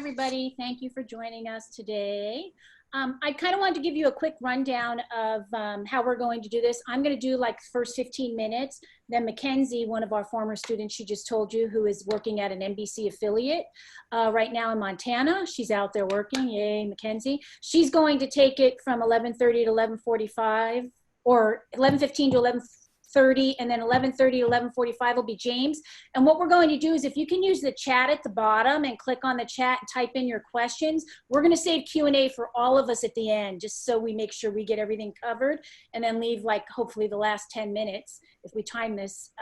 everybody. Thank you for joining us today. I kind of wanted to give you a quick rundown of how we're going to do this. I'm going to do like first 15 minutes. Then MacKenzie, one of our former students, she just told you, who is working at an NBC affiliate right now in Montana. She's out there working. Yay, MacKenzie. She's going to take it from 11:30 to 11:45 or 11:15 to 11:30, and then 11:30 to 11:45 will be James. And what we're going to do is, if you can use the chat at the bottom and click on the chat and type in your questions, we're going to save Q&A for all of us at the end, just so we make sure we get everything covered, and then leave like hopefully the last 10 minutes, if we time this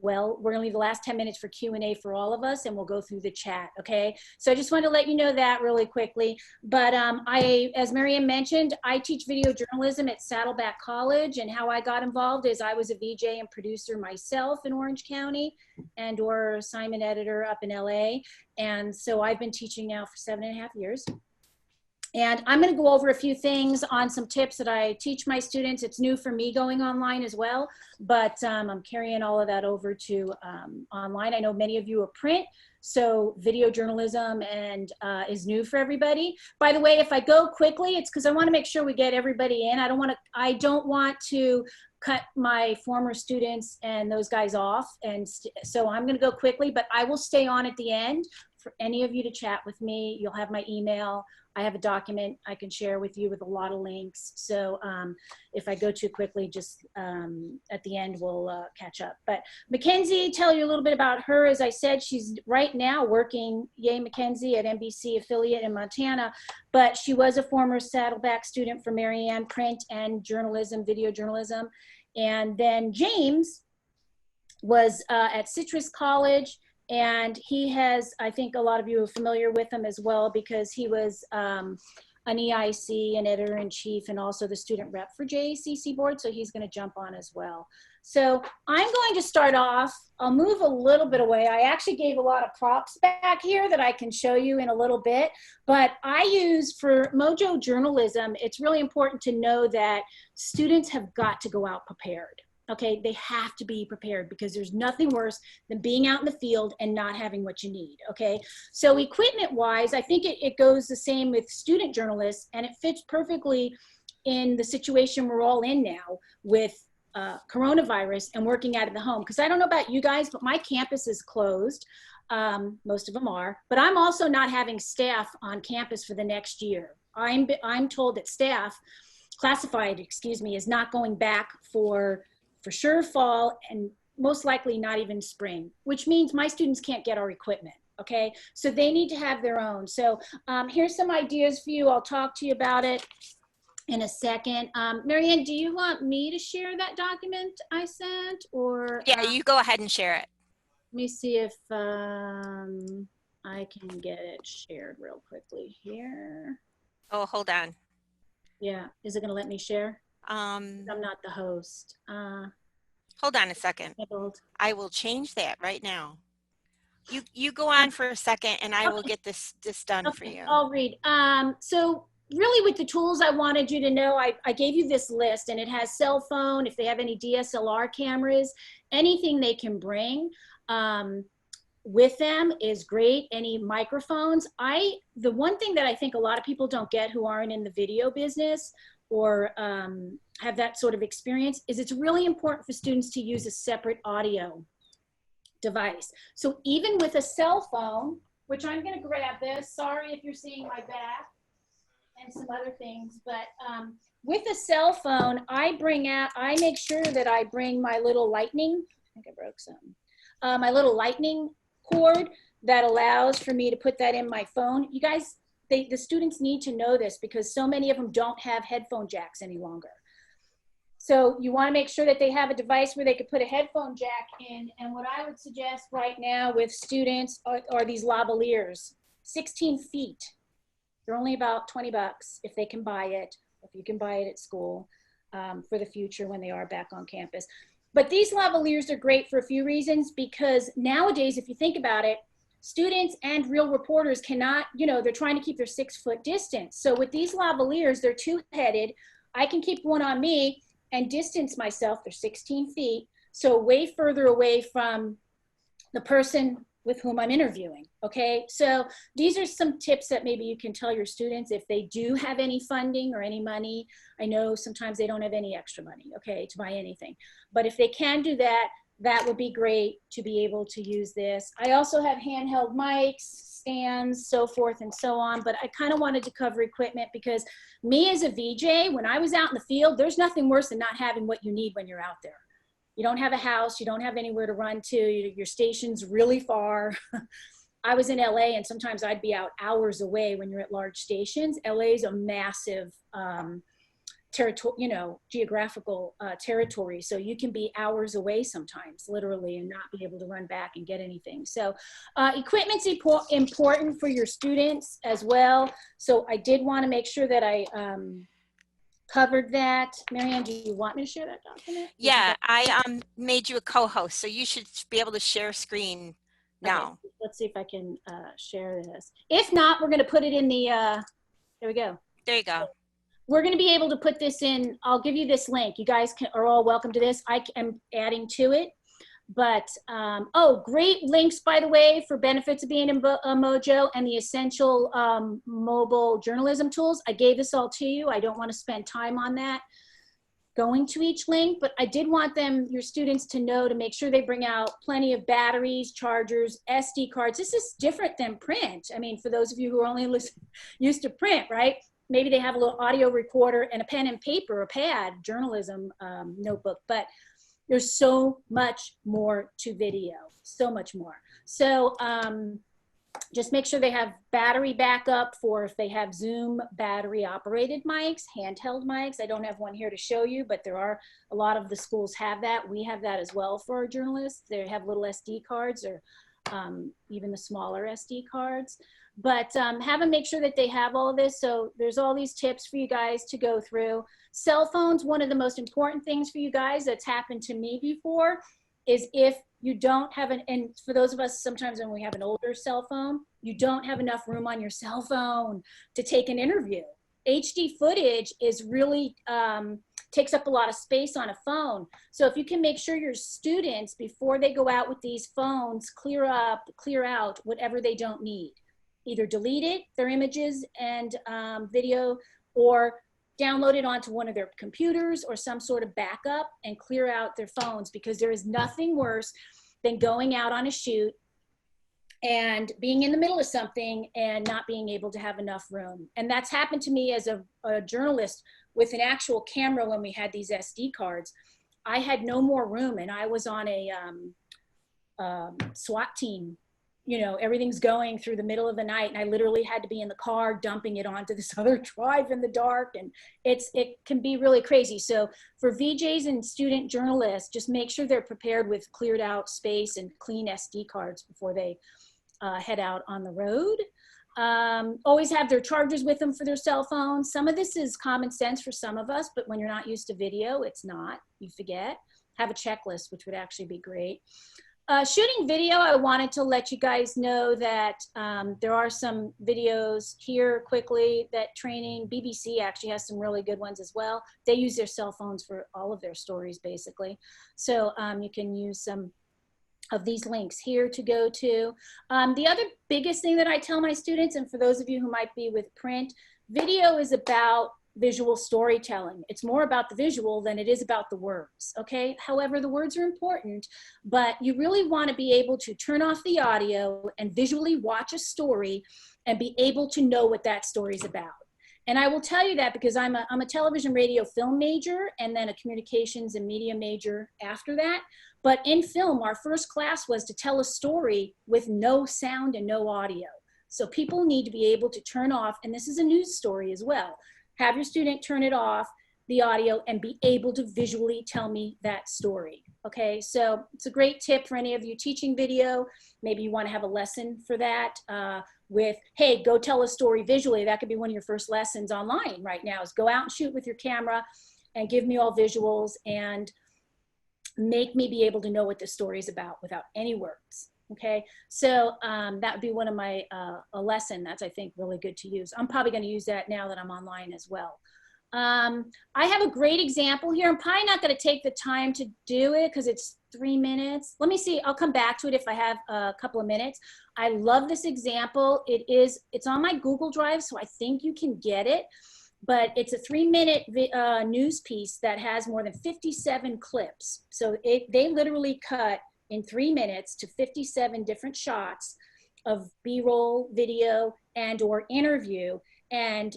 well, we're gonna leave the last 10 minutes for Q&A for all of us, and we'll go through the chat, okay? So I just wanted to let you know that really quickly. But as Marianne mentioned, I teach video journalism at Saddleback College, and how I got involved is I was a VJ and producer myself in Orange County, and or assignment editor up in LA. And so I've been teaching now for 7.5 years. And I'm going to go over a few things on some tips that I teach my students. It's new for me going online as well, but I'm carrying all of that over to online. I know many of you are print, so video journalism and is new for everybody. By the way, if I go quickly, it's because I want to make sure we get everybody in. I don't want to cut my former students and those guys off, and so I'm going to go quickly, but I will stay on at the end for any of you to chat with me. You'll have my email. I have a document I can share with you with a lot of links. So if I go too quickly, just at the end, we'll catch up. But MacKenzie, tell you a little bit about her. As I said, she's right now working, yay MacKenzie, at NBC affiliate in Montana, but she was a former Saddleback student for Marianne, print and journalism, video journalism. And then James was at Citrus College. And he has, I think a lot of you are familiar with him as well, because he was an EIC, an editor-in-chief, and also the student rep for JACC board. So he's going to jump on as well. So I'm going to start off. I'll move a little bit away. I actually gave a lot of props back here that I can show you in a little bit. But I use, for mojo journalism, it's really important to know that students have got to go out prepared. Okay, they have to be prepared, because there's nothing worse than being out in the field and not having what you need, okay? So equipment wise, I think it goes the same with student journalists, and it fits perfectly in the situation we're all in now with coronavirus and working out of the home. Because I don't know about you guys, but my campus is closed. Most of them are, but I'm also not having staff on campus for the next year. I'm told that staff, classified, excuse me, is not going back for sure fall, and most likely not even spring, which means my students can't get our equipment, okay? So they need to have their own. So here's some ideas for you. I'll talk to you about it in a second. Marianne, do you want me to share that document I sent, or? Yeah, you go ahead and share it. Let me see if I can get it shared real quickly here. Oh, hold on. Yeah, is it gonna let me share? I'm not the host. Hold on a second. I will change that right now. You go on for a second, and I will get this done for you. I'll read. So really, with the tools, I wanted you to know, I gave you this list, and it has cell phone, if they have any DSLR cameras, anything they can bring with them is great. Any microphones. The one thing that I think a lot of people don't get who aren't in the video business or have that sort of experience is it's really important for students to use a separate audio device. So even with a cell phone, which I'm going to grab this, sorry if you're seeing my back and some other things, but with a cell phone, I make sure that I bring my little lightning, I think I broke some, my little lightning cord that allows for me to put that in my phone. You guys, the students need to know this, because so many of them don't have headphone jacks any longer. So you want to make sure that they have a device where they could put a headphone jack in. And what I would suggest right now with students are these lavaliers, 16 feet. They're only about 20 bucks if they can buy it, if you can buy it at school for the future when they are back on campus. But these lavaliers are great for a few reasons, because nowadays, if you think about it, students and real reporters cannot, they're trying to keep their 6-foot distance. So with these lavaliers, they're two-headed. I can keep one on me and distance myself. They're 16 feet. So way further away from the person with whom I'm interviewing. Okay, so these are some tips that maybe you can tell your students if they do have any funding or any money. I know sometimes they don't have any extra money, okay, to buy anything. But if they can do that, that would be great to be able to use this. I also have handheld mics, stands, so forth and so on, but I kind of wanted to cover equipment because me as a VJ, when I was out in the field, there's nothing worse than not having what you need when you're out there. You don't have a house, you don't have anywhere to run to, your station's really far. I was in LA and sometimes I'd be out hours away when you're at large stations. LA is a massive territory, you know, geographical territory. So you can be hours away sometimes, literally, and not be able to run back and get anything. So equipment's important for your students as well. So I did want to make sure that I covered that. Marianne, do you want me to share that document? Yeah, I made you a co-host, so you should be able to share screen now. Okay, let's see if I can share this. If not, we're going to put it in the, there we go. There you go. We're going to be able to put this in. I'll give you this link. You guys are all welcome to this. I am adding to it. But, oh, great links, by the way, for benefits of being in Mojo and the essential mobile journalism tools. I gave this all to you. I don't want to spend time on that going to each link, but I did want your students to know to make sure they bring out plenty of batteries, chargers, SD cards. This is different than print. I mean, for those of you who are only used to print, right? Maybe they have a little audio recorder and a pen and paper, a pad, journalism notebook, but there's so much more to video, so much more. So just make sure they have battery backup for if they have Zoom battery operated mics, handheld mics. I don't have one here to show you, but there are a lot of the schools have that. We have that as well for our journalists. They have little SD cards or even the smaller SD cards. But have them make sure that they have all of this. So there's all these tips for you guys to go through. Cell phones, one of the most important things for you guys that's happened to me before is if you don't have and for those of us, sometimes when we have an older cell phone, you don't have enough room on your cell phone to take an interview. HD footage is really, takes up a lot of space on a phone. So if you can make sure your students, before they go out with these phones, clear out whatever they don't need. Either delete it, their images and video, or download it onto one of their computers or some sort of backup and clear out their phones, because there is nothing worse than going out on a shoot and being in the middle of something and not being able to have enough room. And that's happened to me as a journalist with an actual camera when we had these SD cards. I had no more room and I was on a SWAT team. You know, everything's going through the middle of the night and I literally had to be in the car dumping it onto this other drive in the dark, and it can be really crazy. So for VJs and student journalists, just make sure they're prepared with cleared out space and clean SD cards before they head out on the road. Always have their chargers with them for their cell phones. Some of this is common sense for some of us, but when you're not used to video, it's not, you forget. Have a checklist, which would actually be great. Shooting video, I wanted to let you guys know that there are some videos here quickly that training. BBC actually has some really good ones as well. They use their cell phones for all of their stories, basically. So you can use some of these links here to go to. The other biggest thing that I tell my students, and for those of you who might be with print, video is about visual storytelling. It's more about the visual than it is about the words, okay? However, the words are important, but you really want to be able to turn off the audio and visually watch a story and be able to know what that story is about. And I will tell you that because I'm a television, radio, film major, and then a communications and media major after that. But in film, our first class was to tell a story with no sound and no audio. So people need to be able to turn off, and this is a news story as well. Have your student turn it off, the audio, and be able to visually tell me that story, okay? So it's a great tip for any of you teaching video. Maybe you wanna have a lesson for that with, hey, go tell a story visually. That could be one of your first lessons online right now, is go out and shoot with your camera and give me all visuals and make me be able to know what the story is about without any words. Okay, so that would be one of my, a lesson that's, I think, really good to use. I'm probably going to use that now that I'm online as well. I have a great example here. I'm probably not going to take the time to do it because it's 3 minutes. Let me see. I'll come back to it if I have a couple of minutes. I love this example. It's on my Google Drive, so I think you can get it. But it's a 3-minute news piece that has more than 57 clips. So they literally cut in 3 minutes to 57 different shots of B-roll, video, and or interview. And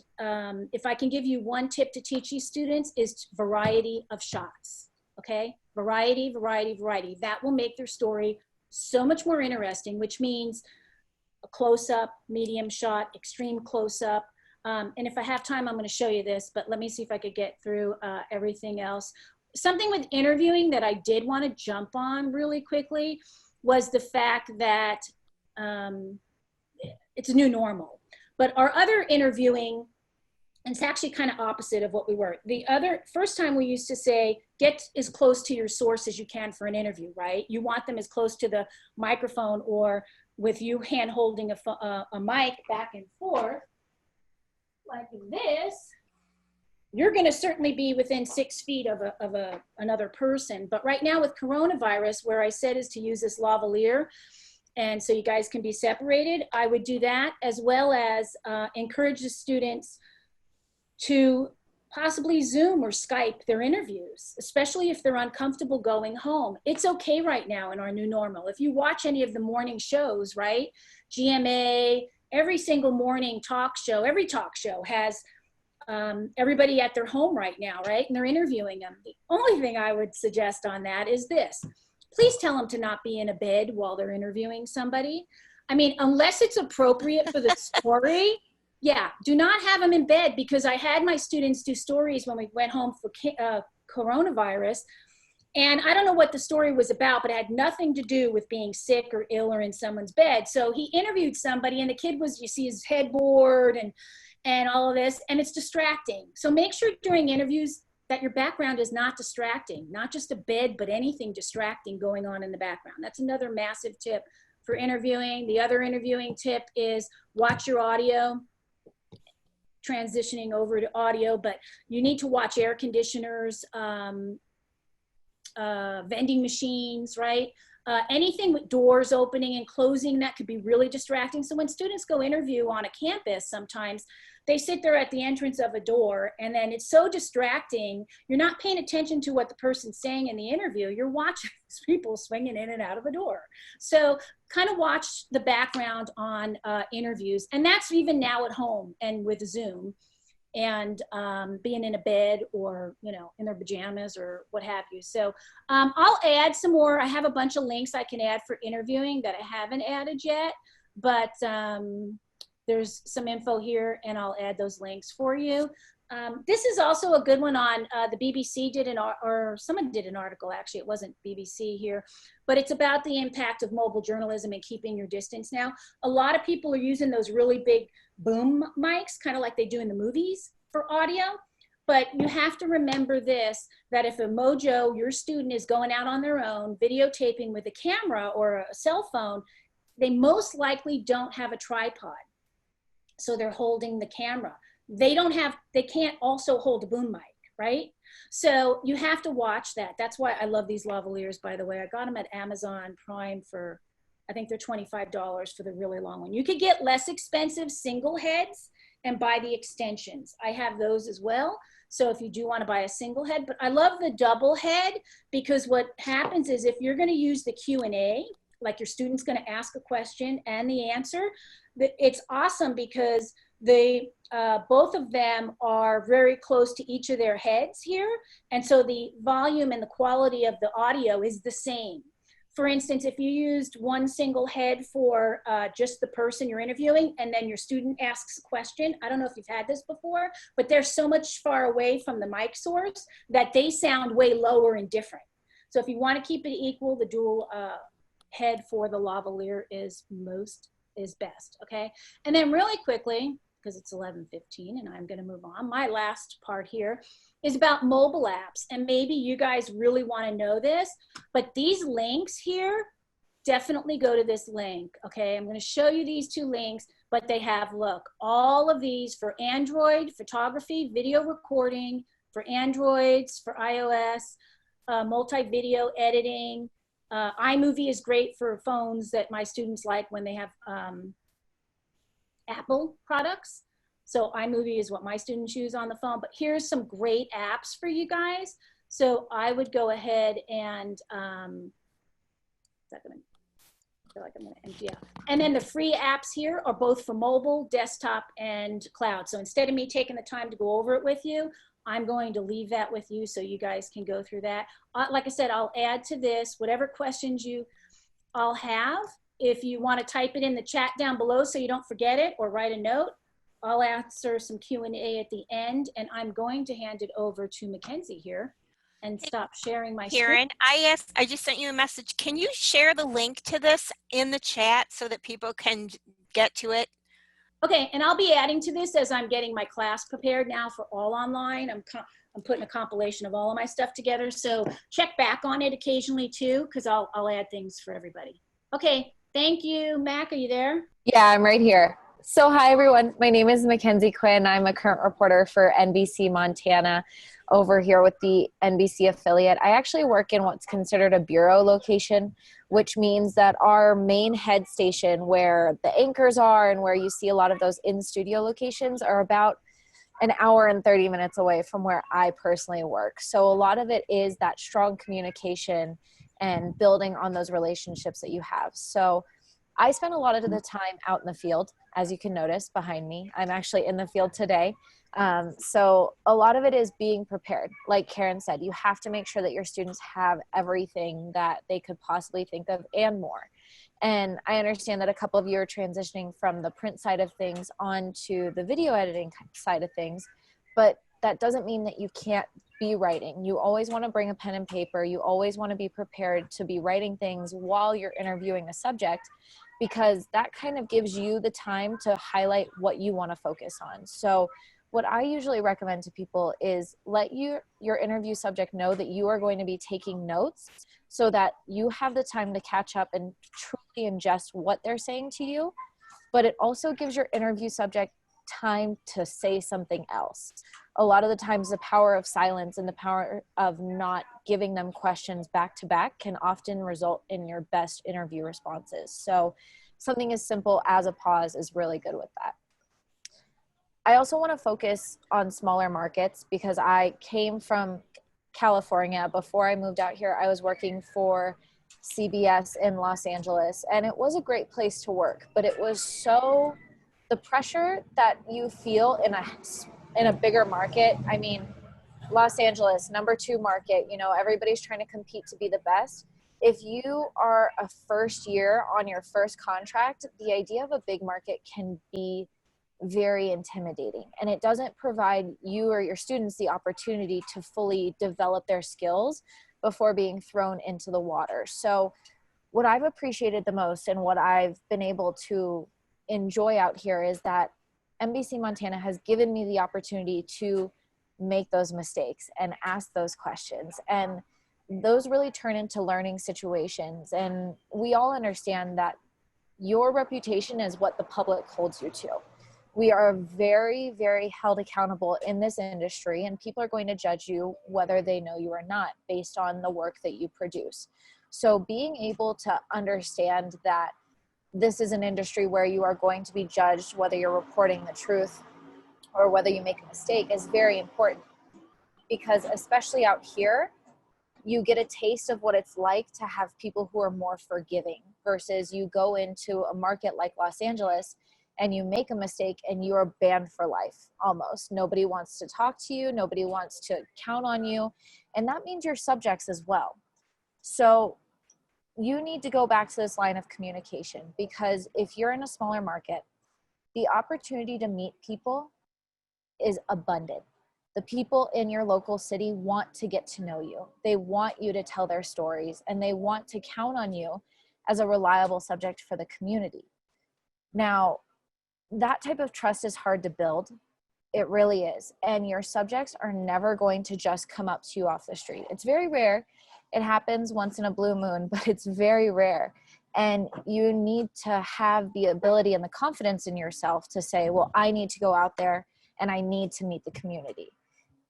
if I can give you one tip to teach these students is variety of shots, okay? Variety, variety, variety. That will make their story so much more interesting, which means a close-up, medium shot, extreme close-up. And if I have time, I'm gonna show you this, but let me see if I could get through everything else. Something with interviewing that I did wanna jump on really quickly was the fact that it's a new normal. But our other interviewing, and it's actually kind of opposite of what we were. The first time we used to say, get as close to your source as you can for an interview, right? You want them as close to the microphone or with you hand holding a mic back and forth, like this, you're gonna certainly be within 6 feet of another person. But right now with coronavirus, where I said is to use this lavalier, and so you guys can be separated, I would do that, as well as encourage the students to possibly Zoom or Skype their interviews, especially if they're uncomfortable going home. It's okay right now in our new normal. If you watch any of the morning shows, right? GMA, every single morning talk show, every talk show has everybody at their home right now, right? And they're interviewing them. The only thing I would suggest on that is this. Please tell them to not be in a bed while they're interviewing somebody. I mean, unless it's appropriate for the story, yeah, do not have them in bed, because I had my students do stories when we went home for coronavirus. And I don't know what the story was about, but it had nothing to do with being sick or ill or in someone's bed. So he interviewed somebody and the kid was, you see his headboard and all of this, and it's distracting. So make sure during interviews that your background is not distracting, not just a bed, but anything distracting going on in the background. That's another massive tip for interviewing. The other interviewing tip is watch your audio, transitioning over to audio, but you need to watch air conditioners, vending machines, right? Anything with doors opening and closing that could be really distracting. So when students go interview on a campus, sometimes they sit there at the entrance of a door and then it's so distracting. You're not paying attention to what the person's saying in the interview. You're watching people swinging in and out of a door. So kind of watch the background on interviews. And that's even now at home and with Zoom and being in a bed or, you know, in their pajamas or what have you. So I'll add some more. I have a bunch of links I can add for interviewing that I haven't added yet, but there's some info here and I'll add those links for you. This is also a good one on the BBC did or someone did an article, actually, it wasn't BBC here, but it's about the impact of mobile journalism and keeping your distance now. A lot of people are using those really big boom mics, kind of like they do in the movies for audio, but you have to remember this, that if a mojo, your student is going out on their own, videotaping with a camera or a cell phone, they most likely don't have a tripod. So they're holding the camera. They can't also hold a boom mic, right? So you have to watch that. That's why I love these lavaliers, by the way. I got them at Amazon Prime for, I think they're $25 for the really long one. You could get less expensive single heads and buy the extensions. I have those as well. So if you do want to buy a single head, but I love the double head, because what happens is if you're going to use the Q&A, like your student's going to ask a question and the answer, it's awesome because both of them are very close to each of their heads here. And so the volume and the quality of the audio is the same. For instance, if you used one single head for just the person you're interviewing and then your student asks a question, I don't know if you've had this before, but they're so much far away from the mic source that they sound way lower and different. So if you want to keep it equal, the dual head for the lavalier is best, okay? And then really quickly, because it's 11:15 and I'm gonna move on, my last part here is about mobile apps. And maybe you guys really wanna know this, but these links here definitely go to this link. Okay, I'm going to show you these two links, but they have, look, all of these for Android, photography, video recording, for Androids, for iOS, multi-video editing. iMovie is great for phones that my students like when they have Apple products. So iMovie is what my students use on the phone, but here's some great apps for you guys. So I would go ahead and, I feel like I'm gonna empty out. And then the free apps here are both for mobile, desktop, and cloud. So instead of me taking the time to go over it with you, I'm going to leave that with you so you guys can go through that. Like I said, I'll add to this whatever questions I'll have. If you want to type it in the chat down below so you don't forget it, or write a note, I'll answer some Q&A at the end, and I'm going to hand it over to MacKenzie here and stop sharing my screen. Karyn, I just sent you a message. Can you share the link to this in the chat so that people can get to it? Okay, and I'll be adding to this as I'm getting my class prepared now for all online. I'm putting a compilation of all of my stuff together, so check back on it occasionally too, because I'll add things for everybody. Okay, thank you. Mac, are you there? Yeah, I'm right here. So hi, everyone. My name is MacKenzie Quinn. I'm a current reporter for NBC Montana over here with the NBC affiliate. I actually work in what's considered a bureau location, which means that our main head station where the anchors are and where you see a lot of those in-studio locations are about an hour and 30 minutes away from where I personally work. So a lot of it is that strong communication and building on those relationships that you have. So I spend a lot of the time out in the field, as you can notice behind me. I'm actually in the field today. So a lot of it is being prepared. Like Karyn said, you have to make sure that your students have everything that they could possibly think of and more. And I understand that a couple of you are transitioning from the print side of things onto the video editing side of things, but that doesn't mean that you can't be writing. You always want to bring a pen and paper. You always want to be prepared to be writing things while you're interviewing a subject, because that kind of gives you the time to highlight what you want to focus on. So what I usually recommend to people is let your interview subject know that you are going to be taking notes so that you have the time to catch up and truly ingest what they're saying to you. But it also gives your interview subject time to say something else. A lot of the times the power of silence and the power of not giving them questions back to back can often result in your best interview responses. So something as simple as a pause is really good with that. I also want to focus on smaller markets because I came from California. Before I moved out here, I was working for CBS in Los Angeles, and it was a great place to work, but it was so, the pressure that you feel in a bigger market. I mean, Los Angeles, #2 market, you know, everybody's trying to compete to be the best. If you are a first year on your first contract, the idea of a big market can be very intimidating, and it doesn't provide you or your students the opportunity to fully develop their skills before being thrown into the water. So what I've appreciated the most and what I've been able to enjoy out here is that NBC Montana has given me the opportunity to make those mistakes and ask those questions, and those really turn into learning situations. And we all understand that your reputation is what the public holds you to. We are very, very held accountable in this industry, and people are going to judge you whether they know you or not based on the work that you produce. So being able to understand that this is an industry where you are going to be judged whether you're reporting the truth or whether you make a mistake is very important, because especially out here, you get a taste of what it's like to have people who are more forgiving versus you go into a market like Los Angeles and you make a mistake and you are banned for life almost. Nobody wants to talk to you. Nobody wants to count on you. And that means your subjects as well. So you need to go back to this line of communication, because if you're in a smaller market, the opportunity to meet people is abundant. The people in your local city want to get to know you. They want you to tell their stories, and they want to count on you as a reliable subject for the community. Now, that type of trust is hard to build. It really is. And your subjects are never going to just come up to you off the street. It's very rare. It happens once in a blue moon, but it's very rare. And you need to have the ability and the confidence in yourself to say, well, I need to go out there and I need to meet the community.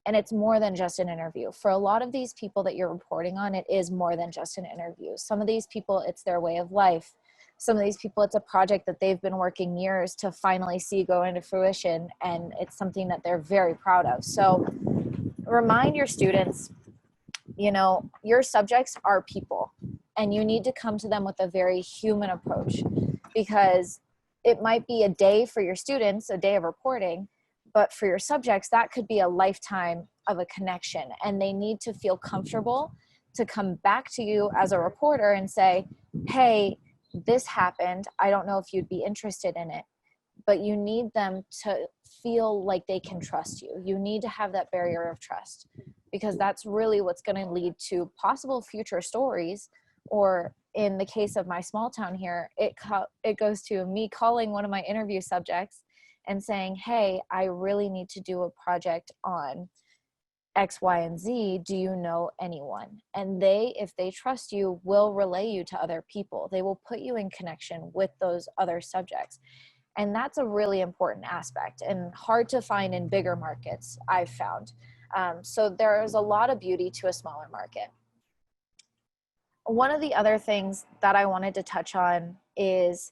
And it's more than just an interview. For a lot of these people that you're reporting on, it is more than just an interview. Some of these people, it's their way of life. Some of these people, it's a project that they've been working years to finally see go into fruition, and it's something that they're very proud of. So remind your students, you know, your subjects are people, and you need to come to them with a very human approach, because it might be a day for your students, a day of reporting, but for your subjects, that could be a lifetime of a connection, and they need to feel comfortable to come back to you as a reporter and say, hey, this happened. I don't know if you'd be interested in it. But you need them to feel like they can trust you. You need to have that barrier of trust, because that's really what's going to lead to possible future stories. Or in the case of my small town here, it goes to me calling one of my interview subjects and saying, hey, I really need to do a project on X, Y, and Z. Do you know anyone? And they, if they trust you, will relay you to other people. They will put you in connection with those other subjects. And that's a really important aspect and hard to find in bigger markets, I've found. So there's a lot of beauty to a smaller market. One of the other things that I wanted to touch on is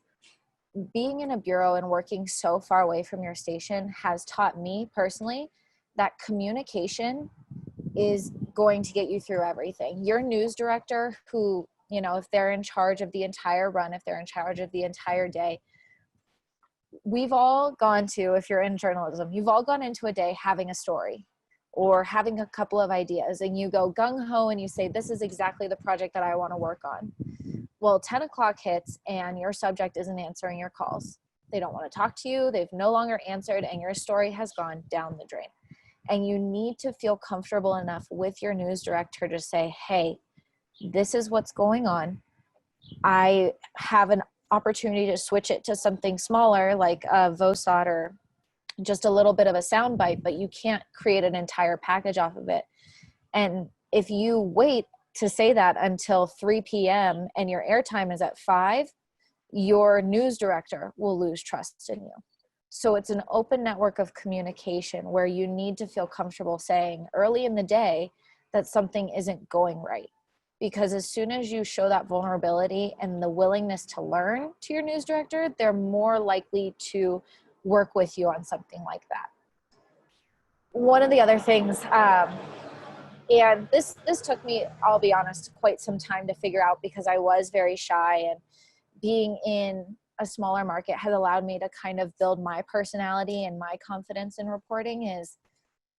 being in a bureau and working so far away from your station has taught me personally that communication is going to get you through everything. Your news director, who, you know, if they're in charge of the entire run, if they're in charge of the entire day, we've all gone to, if you're in journalism, you've all gone into a day having a story or having a couple of ideas, and you go gung-ho and you say, this is exactly the project that I want to work on. Well, 10 o'clock hits and your subject isn't answering your calls. They don't want to talk to you. They've no longer answered, and your story has gone down the drain. And you need to feel comfortable enough with your news director to say, hey, this is what's going on. I have an opportunity to switch it to something smaller like a VOSOT or just a little bit of a soundbite, but you can't create an entire package off of it. And if you wait to say that until 3 p.m. and your airtime is at 5, your news director will lose trust in you. So it's an open network of communication where you need to feel comfortable saying early in the day that something isn't going right. Because as soon as you show that vulnerability and the willingness to learn to your news director, they're more likely to work with you on something like that. One of the other things, and this took me, I'll be honest, quite some time to figure out, because I was very shy, and being in a smaller market has allowed me to kind of build my personality and my confidence in reporting, is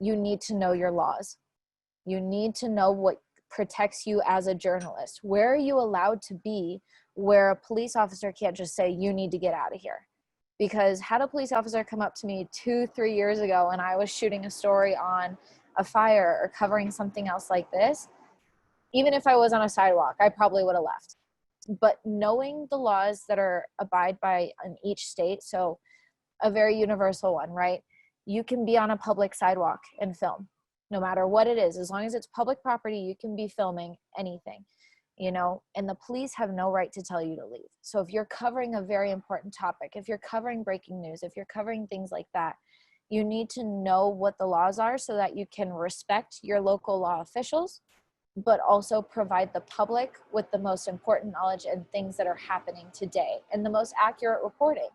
you need to know your laws. You need to know what protects you as a journalist. Where are you allowed to be where a police officer can't just say, you need to get out of here? Because had a police officer come up to me 2-3 years ago and I was shooting a story on a fire or covering something else like this, even if I was on a sidewalk, I probably would have left. But knowing the laws that are abide by in each state, so a very universal one, right? You can be on a public sidewalk and film, no matter what it is. As long as it's public property, you can be filming anything, you know, and the police have no right to tell you to leave. So if you're covering a very important topic, if you're covering breaking news, if you're covering things like that, you need to know what the laws are so that you can respect your local law officials, but also provide the public with the most important knowledge and things that are happening today and the most accurate reporting.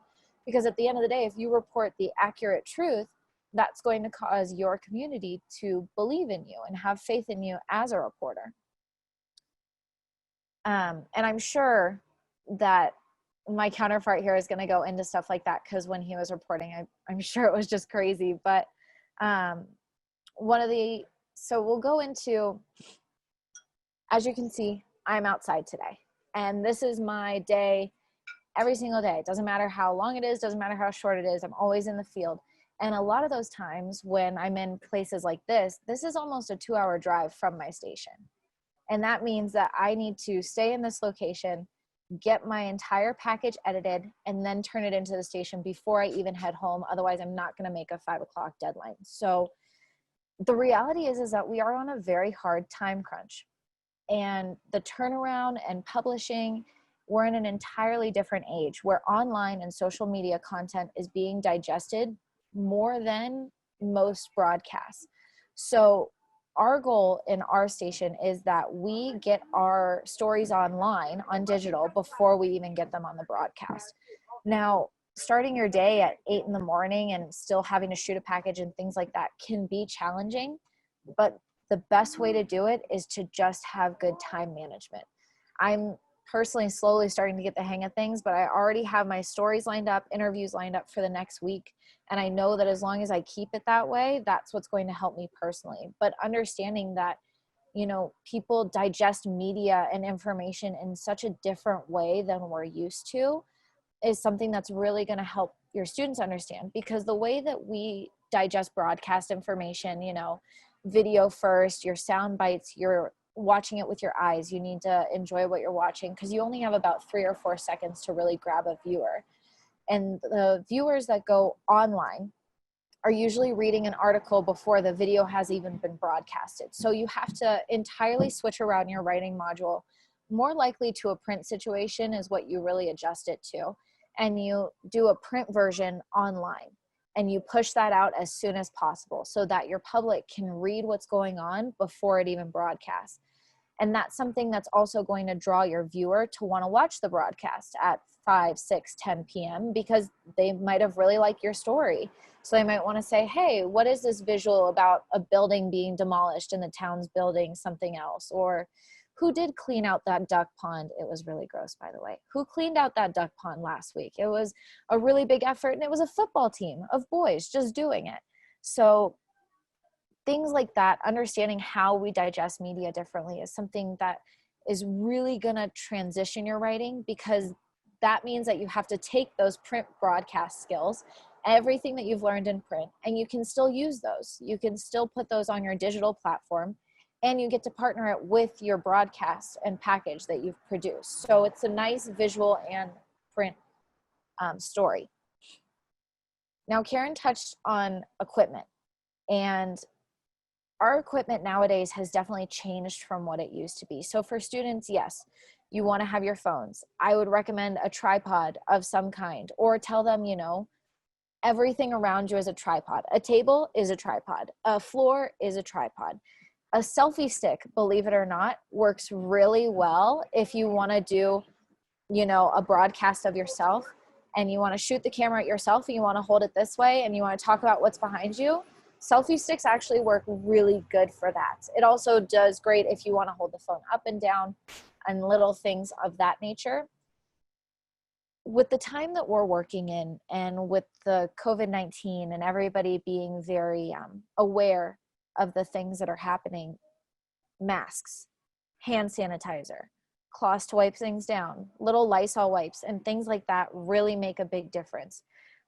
Because at the end of the day, if you report the accurate truth, that's going to cause your community to believe in you and have faith in you as a reporter. And I'm sure that my counterpart here is going to go into stuff like that, because when he was reporting, I'm sure it was just crazy. But so we'll go into, as you can see, I'm outside today. And this is my day every single day. It doesn't matter how long it is, doesn't matter how short it is, I'm always in the field. And a lot of those times when I'm in places like this is almost a 2-hour drive from my station. And that means that I need to stay in this location, get my entire package edited, and then turn it into the station before I even head home. Otherwise, I'm not going to make a 5 o'clock deadline. So the reality is that we are on a very hard time crunch. And the turnaround and publishing we're in an entirely different age where online and social media content is being digested more than most broadcasts. So our goal in our station is that we get our stories online on digital before we even get them on the broadcast. Now, starting your day at 8 in the morning and still having to shoot a package and things like that can be challenging, but the best way to do it is to just have good time management. I'm personally slowly starting to get the hang of things, but I already have my stories lined up, interviews lined up for the next week. And I know that as long as I keep it that way, that's what's going to help me personally. But understanding that, you know, people digest media and information in such a different way than we're used to is something that's really going to help your students understand, because the way that we digest broadcast information, you know, video first, your sound bites, you're watching it with your eyes. You need to enjoy what you're watching because you only have about 3 or 4 seconds to really grab a viewer. And the viewers that go online are usually reading an article before the video has even been broadcasted. So you have to entirely switch around your writing module. More likely to a print situation is what you really adjust it to. And you do a print version online. And you push that out as soon as possible so that your public can read what's going on before it even broadcasts. And that's something that's also going to draw your viewer to want to watch the broadcast at 5, 6, 10 p.m. because they might have really liked your story. So they might want to say, hey, what is this visual about a building being demolished and the town's building something else? Or who did clean out that duck pond? It was really gross, by the way. Who cleaned out that duck pond last week? It was a really big effort, and it was a football team of boys just doing it. So things like that, understanding how we digest media differently is something that is really going to transition your writing, because that means that you have to take those print broadcast skills, everything that you've learned in print, and you can still use those. You can still put those on your digital platform, and you get to partner it with your broadcast and package that you've produced. So it's a nice visual and print story. Now, Karyn touched on equipment, and our equipment nowadays has definitely changed from what it used to be. So for students, yes, you want to have your phones. I would recommend a tripod of some kind, or tell them, you know, everything around you is a tripod. A table is a tripod. A floor is a tripod. A selfie stick, believe it or not, works really well if you want to do, you know, a broadcast of yourself and you want to shoot the camera at yourself and you want to hold it this way and you want to talk about what's behind you. Selfie sticks actually work really good for that. It also does great if you want to hold the phone up and down and little things of that nature. With the time that we're working in, and with the COVID-19 and everybody being very aware of the things that are happening, masks, hand sanitizer, cloths to wipe things down, little Lysol wipes, and things like that really make a big difference.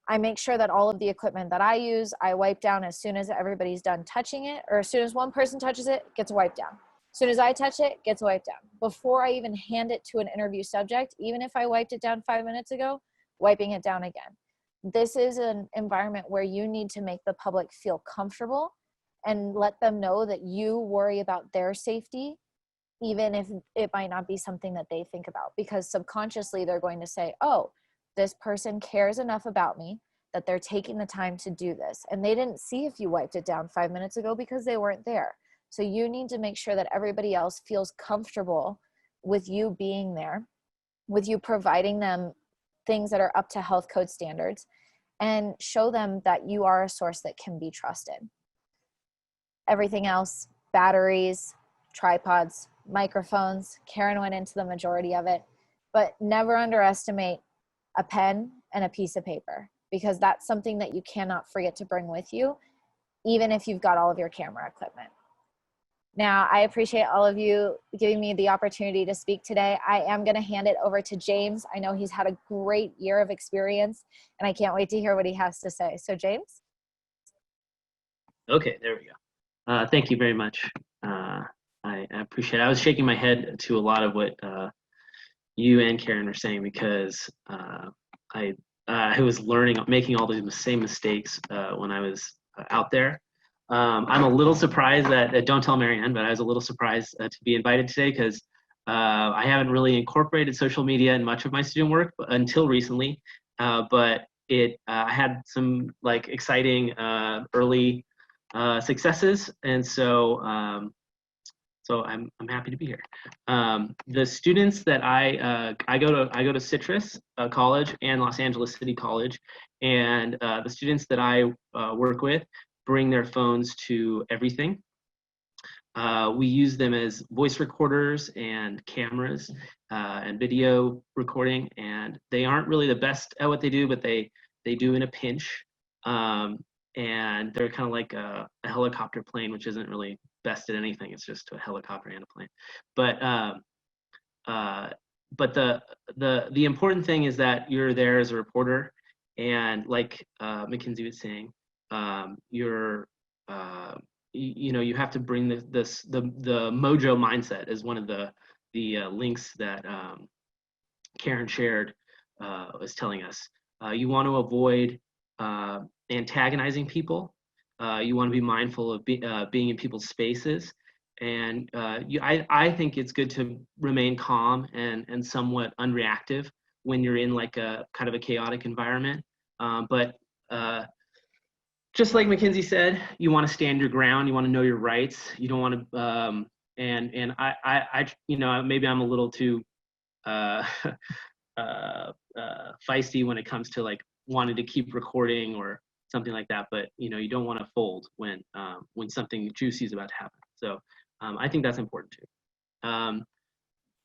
I make sure that all of the equipment that I use, I wipe down as soon as everybody's done touching it, or as soon as one person touches it, gets wiped down. As soon as I touch it, gets wiped down. Before I even hand it to an interview subject, even if I wiped it down 5 minutes ago, wiping it down again. This is an environment where you need to make the public feel comfortable and let them know that you worry about their safety, even if it might not be something that they think about, because subconsciously they're going to say, oh, this person cares enough about me that they're taking the time to do this. And they didn't see if you wiped it down 5 minutes ago because they weren't there. So you need to make sure that everybody else feels comfortable with you being there, with you providing them things that are up to health code standards, and show them that you are a source that can be trusted. Everything else, batteries, tripods, microphones, Karyn went into the majority of it, but never underestimate a pen and a piece of paper, because that's something that you cannot forget to bring with you, even if you've got all of your camera equipment. Now, I appreciate all of you giving me the opportunity to speak today. I am going to hand it over to James. I know he's had a great year of experience, and I can't wait to hear what he has to say. So, James? Okay, there we go. Thank you very much. I appreciate it. I was shaking my head to a lot of what you and Karyn were saying, because I was learning, making all the same mistakes when I was out there. I'm a little surprised that, don't tell Marianne, but I was a little surprised to be invited today, because I haven't really incorporated social media in much of my student work until recently, but I had some like exciting early successes, and so I'm happy to be here. The students that I go to Citrus College and Los Angeles City College, and the students that I work with bring their phones to everything. We use them as voice recorders and cameras and video recording, and they aren't really the best at what they do, but they do in a pinch. And they're kind of like a helicopter plane, which isn't really best at anything. It's just a helicopter and a plane. But the important thing is that you're there as a reporter, and like MacKenzie was saying, you have to bring the mojo mindset as one of the links that Karyn shared was telling us. You want to avoid antagonizing people. You want to be mindful of being in people's spaces, and I think it's good to remain calm and somewhat unreactive when you're in like a kind of a chaotic environment. But just like MacKenzie said, you want to stand your ground. You want to know your rights. You don't want to. And I maybe I'm a little too feisty when it comes to like wanting to keep recording or something like that. But you don't want to fold when something juicy is about to happen. So I think that's important too.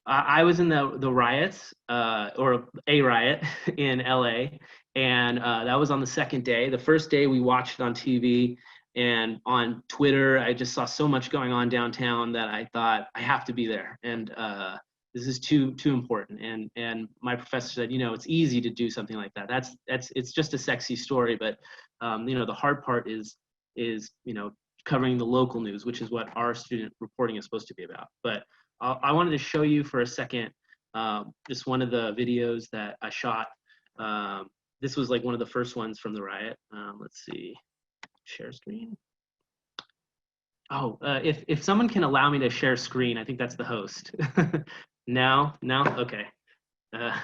I was in the riots, or a riot in LA, and that was on the second day. The first day we watched it on TV and on Twitter. I just saw so much going on downtown that I thought I have to be there, and this is too important. And my professor said, it's easy to do something like that. It's just a sexy story, but the hard part is covering the local news, which is what our student reporting is supposed to be about. But I wanted to show you for a second just one of the videos that I shot. This was like one of the first ones from the riot. Let's see, share screen. Oh, if someone can allow me to share screen, I think that's the host. No, okay.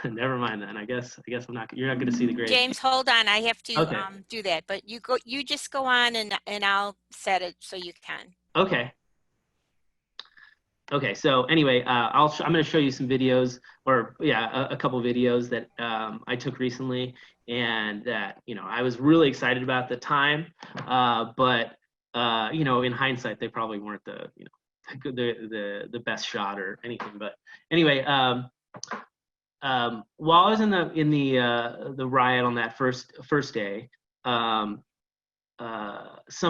Never mind then. I guess you're not going to see the grade. James, hold on. I have to Okay. do that. But you just go on and I'll set it so you can. Okay. Okay, so anyway, I'm going to show you some videos, or a couple videos that I took recently, and that I was really excited about at the time, but in hindsight, they probably weren't the best shot or anything. But anyway, while I was in the riot on that first day, some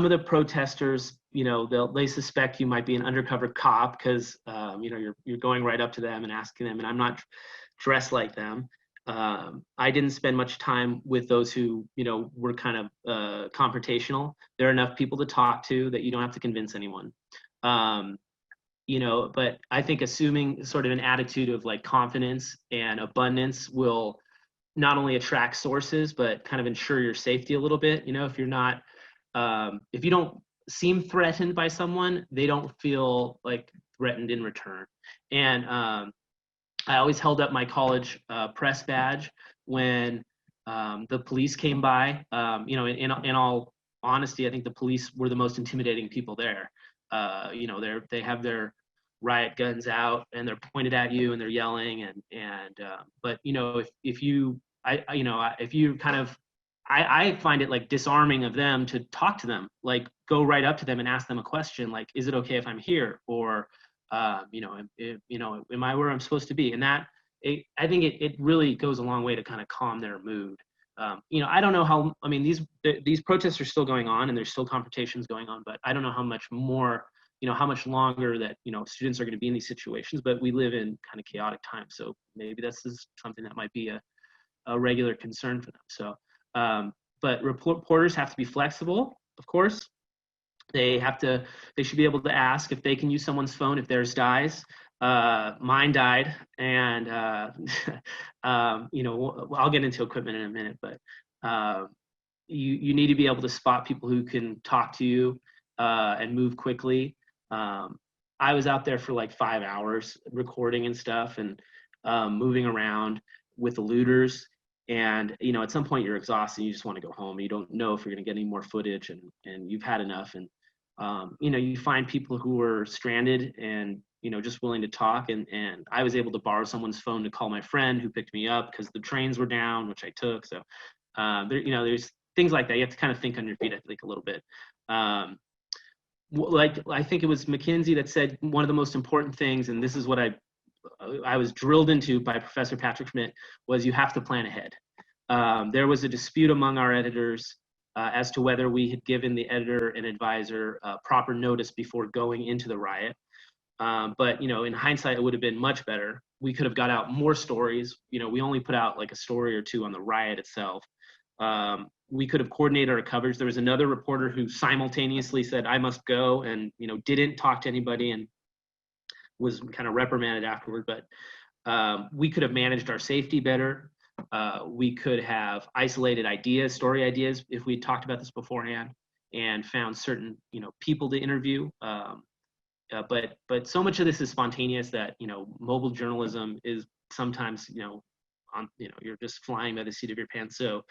of the protesters, they suspect you might be an undercover cop because you're going right up to them and asking them, and I'm not dressed like them. I didn't spend much time with those who were kind of confrontational. There are enough people to talk to that you don't have to convince anyone. But I think assuming sort of an attitude of like confidence and abundance will not only attract sources, but kind of ensure your safety a little bit. If you're not, if you don't seem threatened by someone, they don't feel like threatened in return. And I always held up my college press badge when the police came by. In all honesty, I think the police were the most intimidating people there. They have their riot guns out and they're pointed at you and they're yelling but if you kind of, I find it like disarming of them to talk to them, like go right up to them and ask them a question, like, is it okay if I'm here? Or, am I where I'm supposed to be? And I think it really goes a long way to kind of calm their mood. I don't know how, these protests are still going on and there's still confrontations going on, but I don't know how much more, how much longer that, students are going to be in these situations, but we live in kind of chaotic times. So maybe this is something that might be a regular concern for them. So, but reporters have to be flexible, of course. They should be able to ask if they can use someone's phone if theirs dies. Mine died, and I'll get into equipment in a minute, but you need to be able to spot people who can talk to you and move quickly. I was out there for like 5 hours recording and stuff, and moving around with the looters. And, you know, at some point you're exhausted, you just want to go home. You don't know if you're going to get any more footage, and you've had enough. And, you know, you find people who are stranded and, you know, just willing to talk. And I was able to borrow someone's phone to call my friend who picked me up because the trains were down, which I took. So, there, you know, there's things like that. You have to kind of think on your feet, I think, a little bit. Like, I think it was MacKenzie that said one of the most important things, and this is what I was drilled into by Professor Patrick Schmidt, was you have to plan ahead. There was a dispute among our editors as to whether we had given the editor and advisor proper notice before going into the riot. But, you know, in hindsight, it would have been much better. We could have got out more stories. You know, we only put out like a story or two on the riot itself. We could have coordinated our coverage. There was another reporter who simultaneously said, I must go, and, you know, didn't talk to anybody and was kind of reprimanded afterward. But we could have managed our safety better. We could have isolated ideas, story ideas, if we talked about this beforehand, and found certain, you know, people to interview. But so much of this is spontaneous that, you know, mobile journalism is sometimes, you know, you're just flying by the seat of your pants. So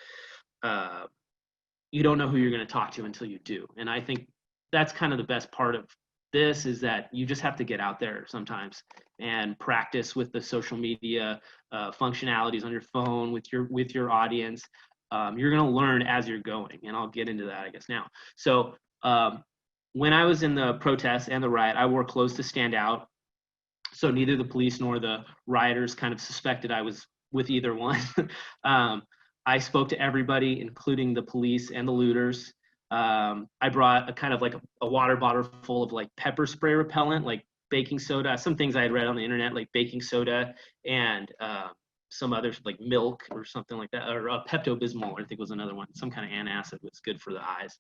you don't know who you're going to talk to until you do. And I think that's kind of the best part of this, is that you just have to get out there sometimes and practice with the social media functionalities on your phone with your audience. You're going to learn as you're going, and I'll get into that, I guess, now. So when I was in the protest and the riot, I wore clothes to stand out. So neither the police nor the rioters kind of suspected I was with either one. I spoke to everybody, including the police and the looters. I brought a kind of like a water bottle full of like pepper spray repellent, like baking soda, some things I had read on the internet, like baking soda, and some others like milk or something like that, or Pepto-Bismol, I think was another one, some kind of antacid that's good for the eyes.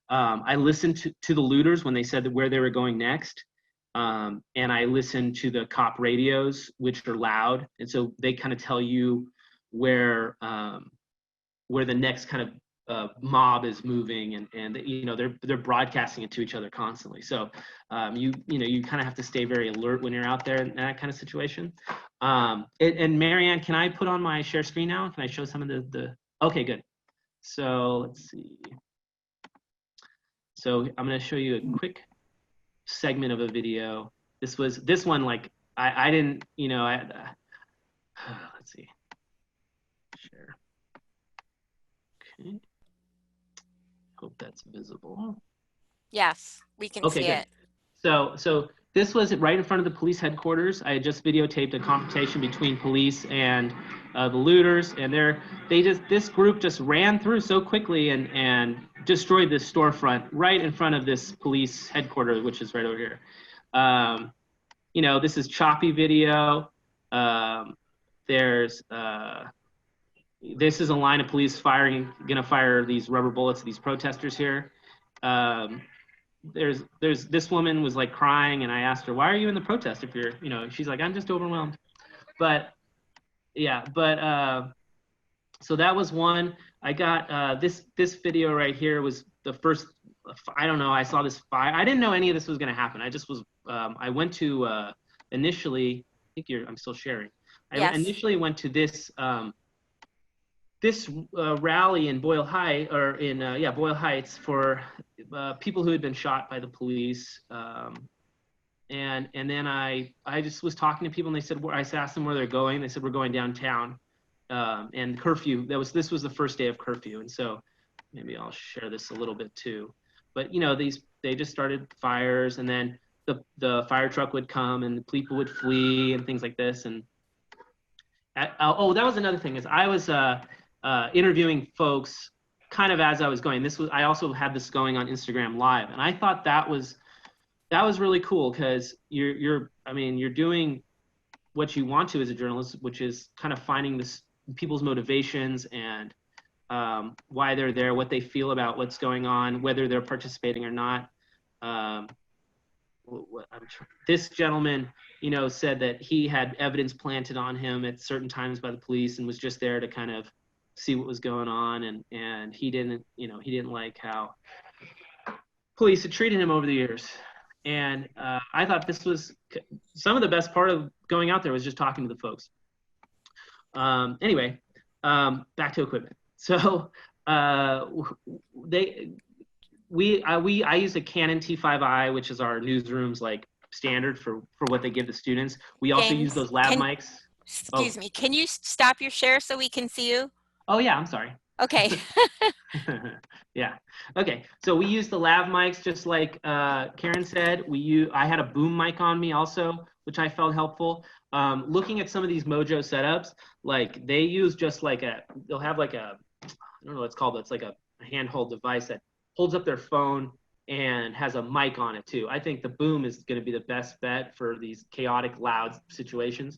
I listened to the looters when they said that where they were going next. And I listened to the cop radios, which are loud. And so they kind of tell you where the next kind of mob is moving, and you know, they're broadcasting it to each other constantly. So you kind of have to stay very alert when you're out there in that kind of situation. And Marianne, can I put on my share screen now? Can I show some of the okay, good. So let's see. So I'm going to show you a quick segment of a video. This one, like I didn't, you know, let's see. Share. Okay. Hope that's visible. Yes, we can see good. it. So this was right in front of the police headquarters. I had just videotaped a confrontation between police and the looters, and this group just ran through so quickly and destroyed this storefront right in front of this police headquarters, which is right over here. You know, this is choppy video. This is a line of police gonna fire these rubber bullets at these protesters here. There's this woman was like crying, and I asked her, why are you in the protest if you're, you know, she's like, I'm just overwhelmed. But yeah, so that was one. I got this video right here was the first, I don't know, I saw this fire. I didn't know any of this was gonna happen. I just was, I went to initially, I think I'm still sharing. Yes. I initially went to this rally in Boyle Heights, or in Boyle Heights, for people who had been shot by the police, and then I just was talking to people, and they said, I asked them where they're going. They said, we're going downtown, and curfew. This was the first day of curfew, and so maybe I'll share this a little bit too. But you know, they just started fires, and then the fire truck would come, and the people would flee, and things like this. And that was another thing, is I was interviewing folks kind of as I was going. I also had this going on Instagram Live, and I thought that was really cool, because you're doing what you want to as a journalist, which is kind of finding people's motivations and why they're there, what they feel about what's going on, whether they're participating or not. This gentleman, you know, said that he had evidence planted on him at certain times by the police and was just there to kind of see what was going on, and he didn't like how police had treated him over the years. And I thought this was some of the best part of going out there was just talking to the folks. Anyway, back to equipment. So I use a Canon T5i, which is our newsroom's like standard for what they give the students. We also James, use those lab mics. Excuse me, can you stop your share so we can see you? Oh yeah, I'm sorry. Okay. Yeah. Okay. So we use the lav mics, just like Karyn said. I had a boom mic on me also, which I felt helpful. Looking at some of these Mojo setups, like they use just like they'll have like I don't know what it's called, but it's like a handheld device that holds up their phone and has a mic on it too. I think the boom is going to be the best bet for these chaotic, loud situations.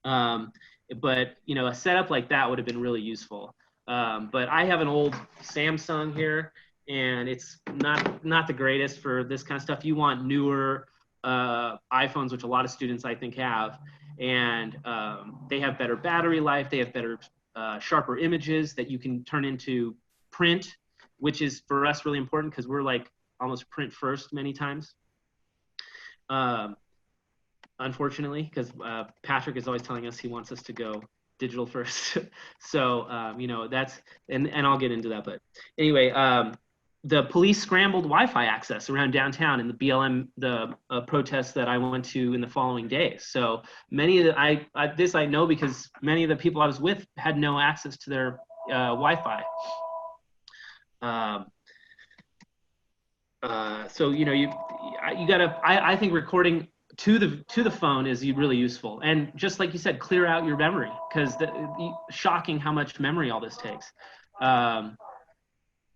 But a setup like that would have been really useful. But I have an old Samsung here, and it's not the greatest for this kind of stuff. You want newer iPhones, which a lot of students I think have, and they have better battery life. They have better, sharper images that you can turn into print, which is for us really important because we're like almost print first many times. Unfortunately, because Patrick is always telling us he wants us to go digital first. So, that's, and I'll get into that. But anyway, the police scrambled Wi-Fi access around downtown in the BLM, protests that I went to in the following days. So many of the, this I know because many of the people I was with had no access to their Wi-Fi. So, you gotta, I think recording to the phone is really useful, and just like you said, clear out your memory, because shocking how much memory all this takes. One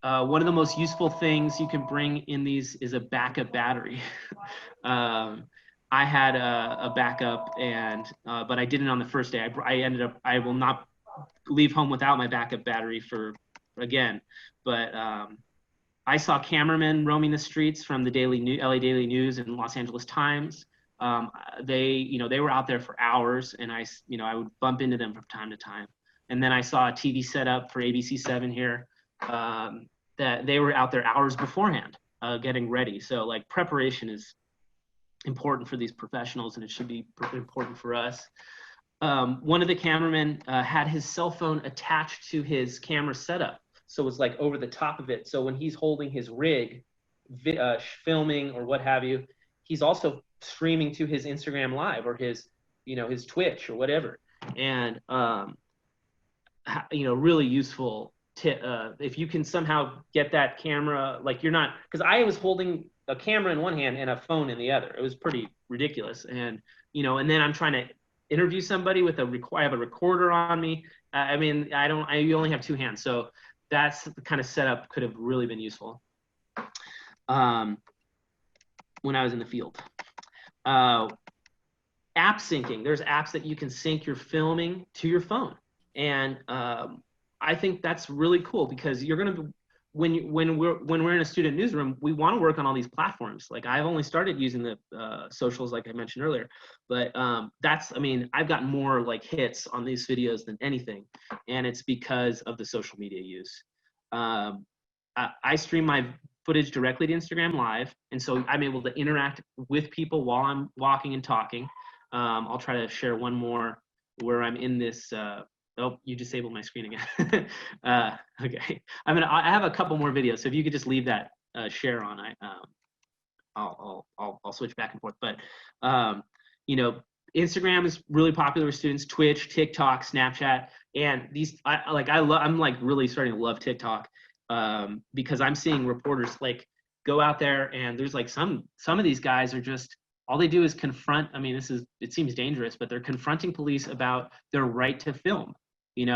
of the most useful things you can bring in these is a backup battery. I had a backup, and but I didn't on the first day. I will not leave home without my backup battery again. But I saw cameramen roaming the streets from the LA Daily News and Los Angeles Times. They were out there for hours, and I would bump into them from time to time. And then I saw a TV setup for ABC7 here, that they were out there hours beforehand, getting ready. So like preparation is important for these professionals, and it should be important for us. One of the cameramen had his cell phone attached to his camera setup. So it was like over the top of it. So when he's holding his rig, filming or what have you, he's also streaming to his Instagram Live or his Twitch or whatever. And, really useful if you can somehow get that camera, like because I was holding a camera in one hand and a phone in the other. It was pretty ridiculous. And, and then I'm trying to interview somebody with I have a recorder on me. I only have two hands. So that's the kind of setup could have really been useful when I was in the field. App syncing. There's apps that you can sync your filming to your phone. And I think that's really cool, because you're going to, when we're in a student newsroom, we want to work on all these platforms. Like I've only started using the socials, like I mentioned earlier, but I've gotten more like hits on these videos than anything, and it's because of the social media use. I stream my footage directly to Instagram Live, and so I'm able to interact with people while I'm walking and talking. I'll try to share one more where I'm in this. Oh, you disabled my screen again. Okay, I have a couple more videos, so if you could just leave that share on, I'll switch back and forth. But Instagram is really popular with students. Twitch, TikTok, Snapchat, and I'm like really starting to love TikTok, because I'm seeing reporters like go out there, and there's like some of these guys are just, all they do is confront. It seems dangerous, but they're confronting police about their right to film. In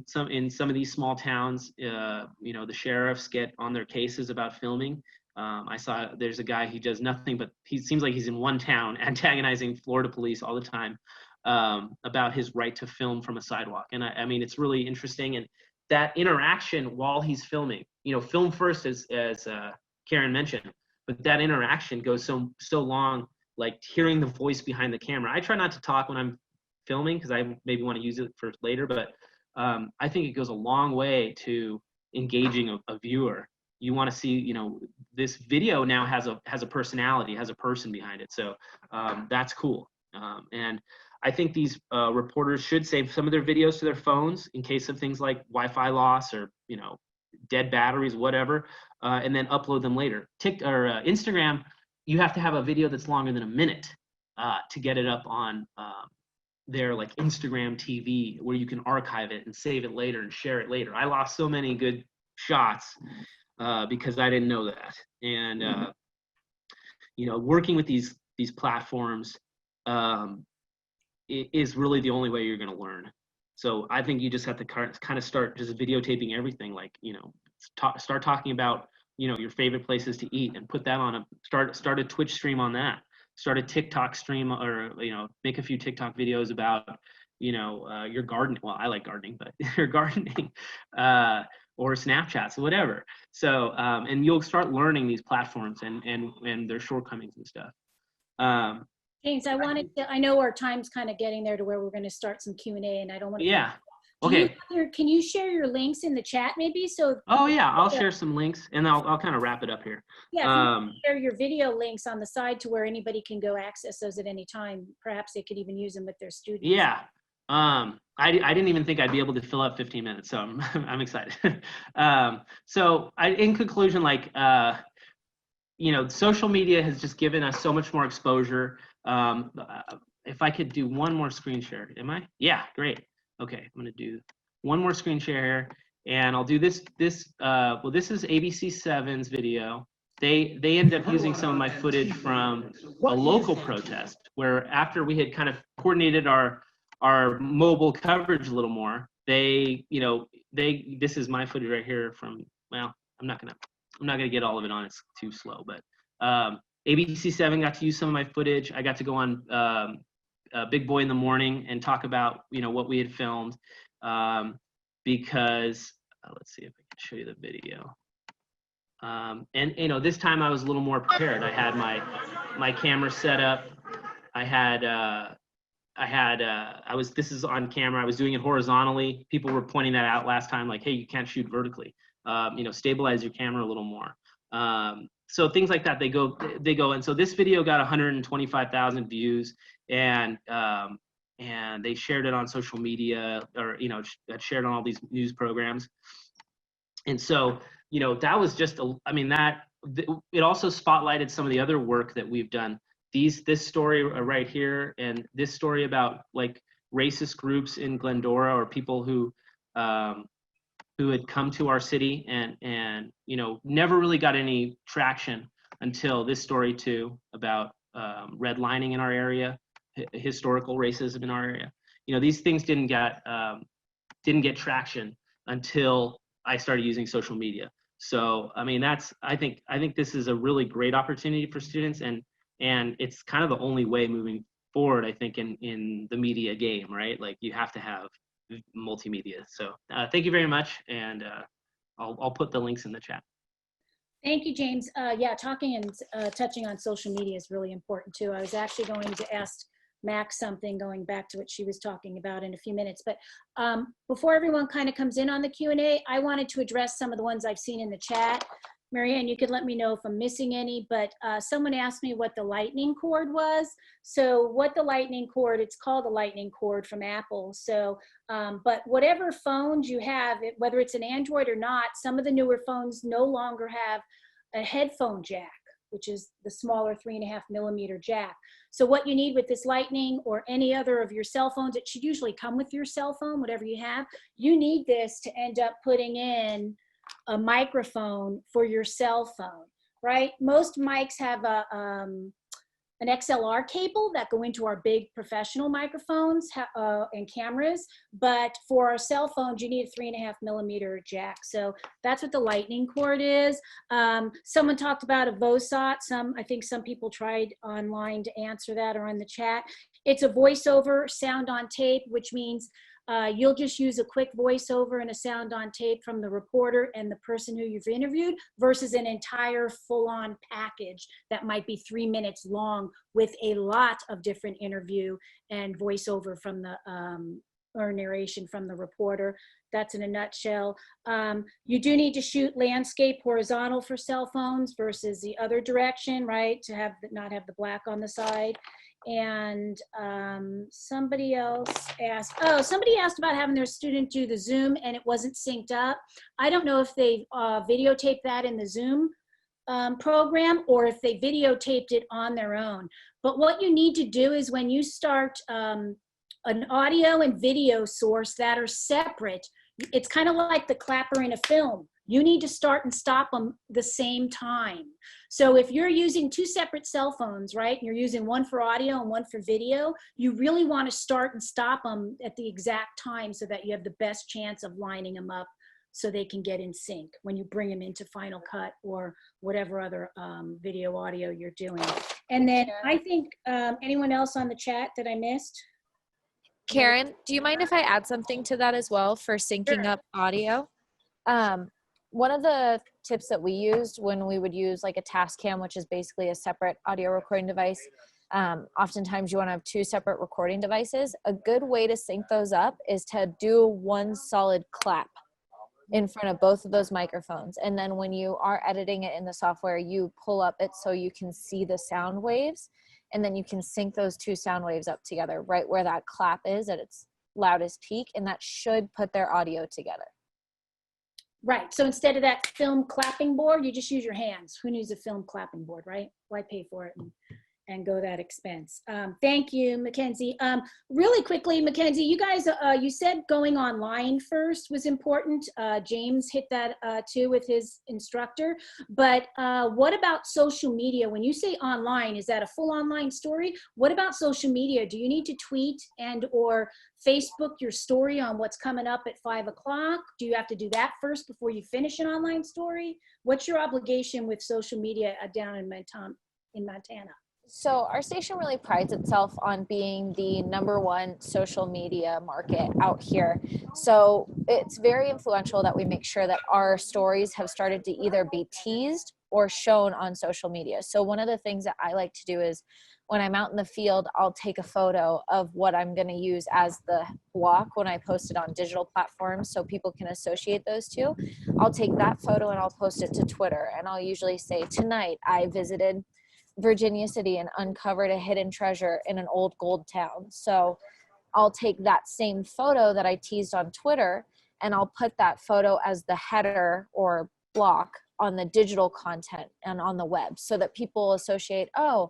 some of these small towns, the sheriffs get on their cases about filming. I saw there's a guy, he does nothing, but he seems like he's in one town antagonizing Florida police all the time about his right to film from a sidewalk. And it's really interesting. And that interaction while he's filming, film first, as Karyn mentioned, but that interaction goes so long, like hearing the voice behind the camera. I try not to talk when I'm filming, because I maybe want to use it for later, but I think it goes a long way to engaging a viewer. you want to see, you know, this video now has a personality, has a person behind it. So that's cool. And I think these reporters should save some of their videos to their phones in case of things like Wi-Fi loss or, you know, dead batteries, whatever, and then upload them later. Instagram, you have to have a video that's longer than a minute to get it up on their like Instagram TV, where you can archive it and save it later and share it later. I lost so many good shots because I didn't know that. And you know, working with these platforms is really the only way you're going to learn. So I think you just have to kind of start just videotaping everything. Like, you know, start talking about, you know, your favorite places to eat and put that on start a Twitch stream on that. Start a TikTok stream, or, you know, make a few TikTok videos about, you know, your garden. Well, I like gardening, but your gardening, or Snapchats, whatever. So, and you'll start learning these platforms and their shortcomings and stuff. James, I know our time's kind of getting there to where we're going to start some Q&A, and I don't want to. Yeah. Okay. Can you share your links in the chat maybe? So. Oh yeah, I'll share some links, and I'll kind of wrap it up here. Yeah, if you share your video links on the side to where anybody can go access those at any time. Perhaps they could even use them with their students. Yeah. I didn't even think I'd be able to fill up 15 minutes, so I'm excited. So in conclusion, like, you know, social media has just given us so much more exposure. If I could do one more screen share, am I? Yeah, great. Okay, I'm gonna do one more screen share here, and I'll do this. Well, this is ABC7's video. They ended up using some of my footage from a local protest, where after we had kind of coordinated our mobile coverage a little more, this is my footage right here from, well, I'm not gonna get all of it on, it's too slow, but ABC7 got to use some of my footage. I got to go on Big Boy in the Morning and talk about, you know, what we had filmed, because let's see if I can show you the video. And you know, this time I was a little more prepared. I had my camera set up. This is on camera. I was doing it horizontally. People were pointing that out last time, like, hey, you can't shoot vertically. You know, stabilize your camera a little more. So things like that, they go. And so this video got 125,000 views, and they shared it on social media, or, you know, shared on all these news programs. And so, you know, that was just, it also spotlighted some of the other work that we've done. This story right here, and this story about like racist groups in Glendora, or people who had come to our city and you know, never really got any traction until this story too, about redlining in our area, historical racism in our area. You know, these things didn't get traction until I started using social media. So I mean, I think this is a really great opportunity for students, and it's kind of the only way moving forward, I think, in the media game, right? Like, you have to have multimedia. So thank you very much, and I'll put the links in the chat. Thank you, James. Yeah, talking and touching on social media is really important too. I was actually going to ask Mac something, going back to what she was talking about in a few minutes, but before everyone kind of comes in on the Q&A, I wanted to address some of the ones I've seen in the chat. Marianne, you could let me know if I'm missing any, but someone asked me what the lightning cord was. So what the lightning cord, it's called the lightning cord from Apple. So, but whatever phones you have, whether it's an Android or not, some of the newer phones no longer have a headphone jack, which is the smaller 3.5mm jack. So what you need with this Lightning or any other of your cell phones, it should usually come with your cell phone, whatever you have, you need this to end up putting in a microphone for your cell phone, right? Most mics have an XLR cable that go into our big professional microphones and cameras, but for our cell phones, you need a 3.5mm jack. So that's what the lightning cord is. Someone talked about a VOSOT. I think some people tried online to answer that, or in the chat. It's a voiceover sound on tape, which means you'll just use a quick voiceover and a sound on tape from the reporter and the person who you've interviewed, versus an entire full-on package that might be 3 minutes long with a lot of different interview and voiceover from the or narration from the reporter. That's in a nutshell. You do need to shoot landscape horizontal for cell phones versus the other direction, right? To have not have the black on the side. And somebody else asked, somebody asked about having their student do the Zoom and it wasn't synced up. I don't know if they videotaped that in the Zoom program or if they videotaped it on their own. But what you need to do is when you start an audio and video source that are separate, it's kind of like the clapper in a film. You need to start and stop them the same time. So if you're using two separate cell phones, right, and you're using one for audio and one for video, you really want to start and stop them at the exact time so that you have the best chance of lining them up so they can get in sync when you bring them into Final Cut or whatever other video audio you're doing. And then I think anyone else on the chat that I missed? Karen, do you mind if I add something to that as well for syncing Sure. up audio? One of the tips that we used when we would use like a task cam, which is basically a separate audio recording device, oftentimes you want to have two separate recording devices. A good way to sync those up is to do one solid clap in front of both of those microphones. And then when you are editing it in the software, you pull up it so you can see the sound waves, and then you can sync those two sound waves up together right where that clap is at its loudest peak, and that should put their audio together. Right, so instead of that film clapping board, you just use your hands. Who needs a film clapping board, right? Why pay for it and go that expense? Thank you, MacKenzie. Really quickly, MacKenzie, you guys, you said going online first was important. James hit that too with his instructor. But what about social media? When you say online, is that a full online story? What about social media? Do you need to tweet and or Facebook your story on what's coming up at 5 o'clock? Do you have to do that first before you finish an online story? What's your obligation with social media down in Montana? So our station really prides itself on being the #1 social media market out here. So it's very influential that we make sure that our stories have started to either be teased or shown on social media. So one of the things that I like to do is when I'm out in the field, I'll take a photo of what I'm going to use as the block when I post it on digital platforms so people can associate those two. I'll take that photo and I'll post it to Twitter, and I'll usually say, tonight I visited Virginia City and uncovered a hidden treasure in an old gold town. So I'll take that same photo that I teased on Twitter and I'll put that photo as the header or block on the digital content and on the web so that people associate, oh,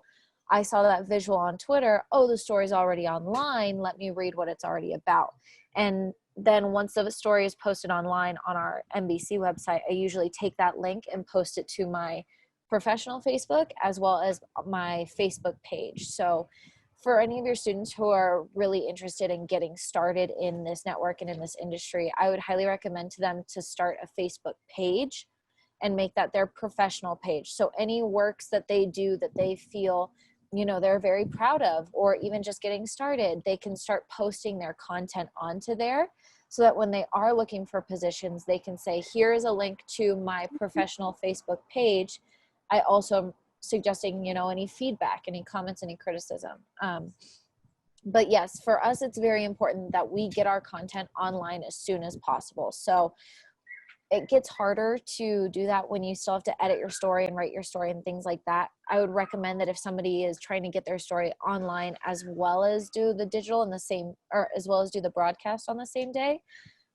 I saw that visual on Twitter. Oh, the story's already online. Let me read what it's already about. And then once the story is posted online on our NBC website, I usually take that link and post it to my professional Facebook as well as my Facebook page. So for any of your students who are really interested in getting started in this network and in this industry, I would highly recommend to them to start a Facebook page and make that their professional page. So any works that they do that they feel, you know, they're very proud of, or even just getting started, they can start posting their content onto there so that when they are looking for positions, they can say, here is a link to my professional Facebook page. I also am suggesting, you know, any feedback, any comments, any criticism. But yes, for us, it's very important that we get our content online as soon as possible. So it gets harder to do that when you still have to edit your story and write your story and things like that. I would recommend that if somebody is trying to get their story online as well as do the digital in the same, or as well as do the broadcast on the same day,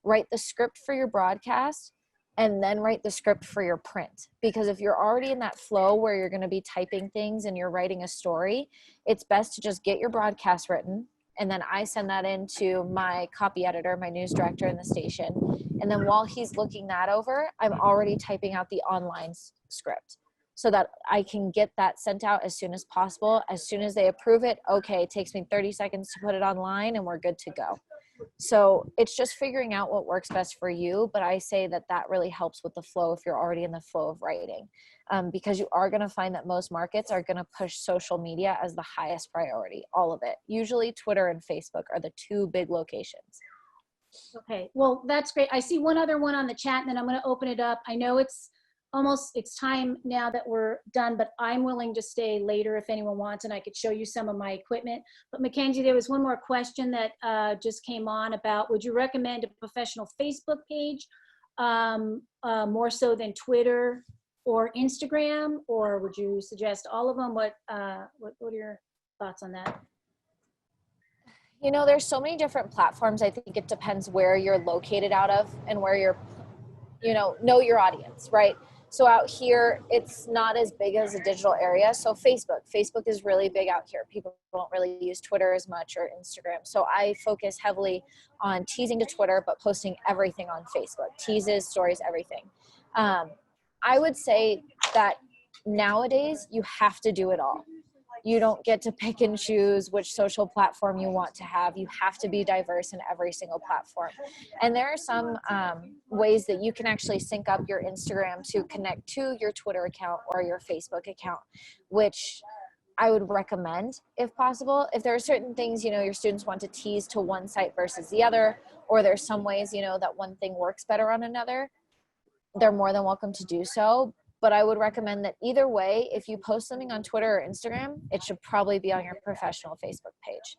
write the script for your broadcast and then write the script for your print. Because if you're already in that flow where you're going to be typing things and you're writing a story, it's best to just get your broadcast written. And then I send that into my copy editor, my news director in the station. And then while he's looking that over, I'm already typing out the online script so that I can get that sent out as soon as possible. As soon as they approve it, okay, it takes me 30 seconds to put it online and we're good to go. So it's just figuring out what works best for you. But I say that that really helps with the flow if you're already in the flow of writing, because you are going to find that most markets are going to push social media as the highest priority, all of it. Usually Twitter and Facebook are the two big locations. Okay, well, that's great. I see one other one on the chat and then I'm going to open it up. I know it's almost, it's time now that we're done, but I'm willing to stay later if anyone wants, and I could show you some of my equipment. But MacKenzie, there was one more question that just came on about, would you recommend a professional Facebook page more so than Twitter or Instagram, or would you suggest all of them? What are your thoughts on that? You know, there's so many different platforms. I think it depends where you're located out of and where you're, you know your audience, right? So out here, it's not as big as a digital area. So Facebook is really big out here. People don't really use Twitter as much or Instagram. So I focus heavily on teasing to Twitter, but posting everything on Facebook, teases, stories, everything. I would say that nowadays you have to do it all. You don't get to pick and choose which social platform you want to have. You have to be diverse in every single platform. And there are some ways that you can actually sync up your Instagram to connect to your Twitter account or your Facebook account, which I would recommend if possible. If there are certain things, your students want to tease to one site versus the other, or there's some ways, that one thing works better on another, they're more than welcome to do so. But I would recommend that either way, if you post something on Twitter or Instagram, it should probably be on your professional Facebook page.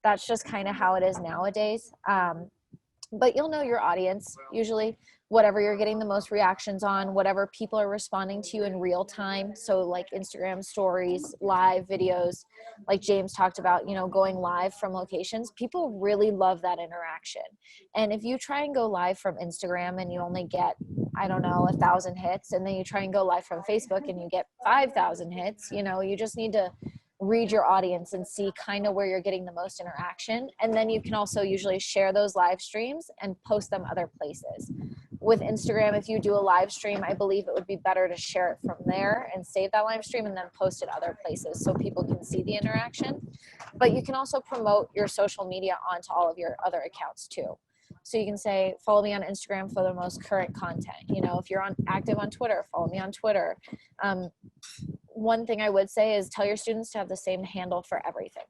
That's just kind of how it is nowadays. But you'll know your audience, usually whatever you're getting the most reactions on, whatever people are responding to you in real time. So like Instagram stories, live videos, like James talked about, going live from locations. People really love that interaction. And if you try and go live from Instagram and you only get, 1,000 hits, and then you try and go live from Facebook and you get 5,000 hits, you just need to read your audience and see kind of where you're getting the most interaction. And then you can also usually share those live streams and post them other places. With Instagram, if you do a live stream, I believe it would be better to share it from there and save that live stream and then post it other places so people can see the interaction. But you can also promote your social media onto all of your other accounts too. So you can say, follow me on Instagram for the most current content. If you're active on Twitter, follow me on Twitter. One thing I would say is tell your students to have the same handle for everything.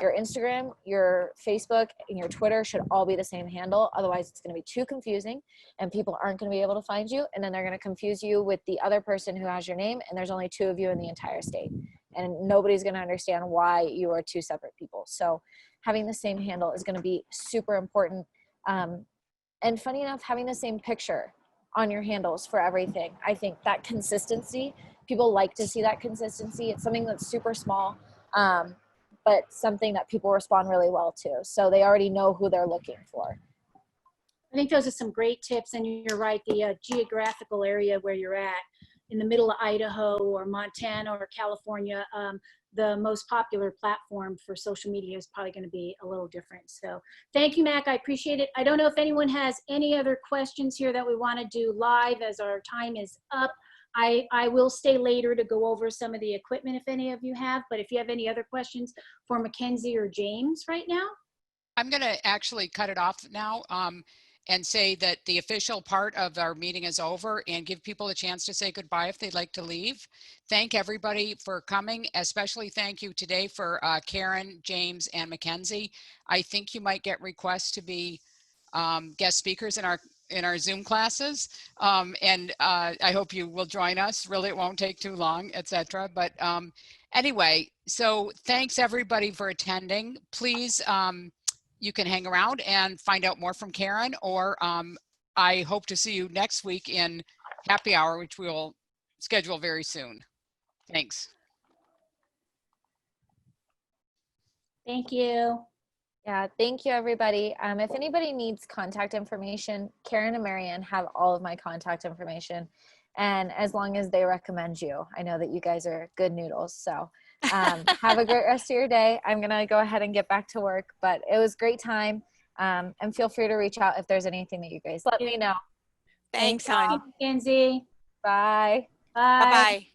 Your Instagram, your Facebook, and your Twitter should all be the same handle. Otherwise, it's going to be too confusing and people aren't going to be able to find you. And then they're going to confuse you with the other person who has your name. And there's only 2 of you in the entire state. And nobody's going to understand why you are 2 separate people. So having the same handle is going to be super important. And funny enough, having the same picture on your handles for everything. I think that consistency, people like to see that consistency. It's something that's super small, but something that people respond really well to. So they already know who they're looking for. I think those are some great tips, and you're right, the geographical area where you're at, in the middle of Idaho or Montana or California, the most popular platform for social media is probably going to be a little different. So thank you, Mac. I appreciate it. I don't know if anyone has any other questions here that we want to do live as our time is up. I will stay later to go over some of the equipment if any of you have, but if you have any other questions for MacKenzie or James right now. I'm going to actually cut it off now and say that the official part of our meeting is over, and give people a chance to say goodbye if they'd like to leave. Thank everybody for coming, especially thank you today for Karyn, James, and MacKenzie. I think you might get requests to be guest speakers in our Zoom classes, and I hope you will join us. Really, it won't take too long, etc. But anyway, so thanks everybody for attending. Please, you can hang around and find out more from Karyn, or I hope to see you next week in happy hour, which we will schedule very soon. Thanks. Thank you. Yeah, thank you, everybody. If anybody needs contact information, Karyn and Marianne have all of my contact information. And as long as they recommend you, I know that you guys are good noodles. So have a great rest of your day. I'm going to go ahead and get back to work, but it was a great time. And feel free to reach out if there's anything that you guys let me know. Thanks, hon. MacKenzie. Bye. Bye. Bye-bye.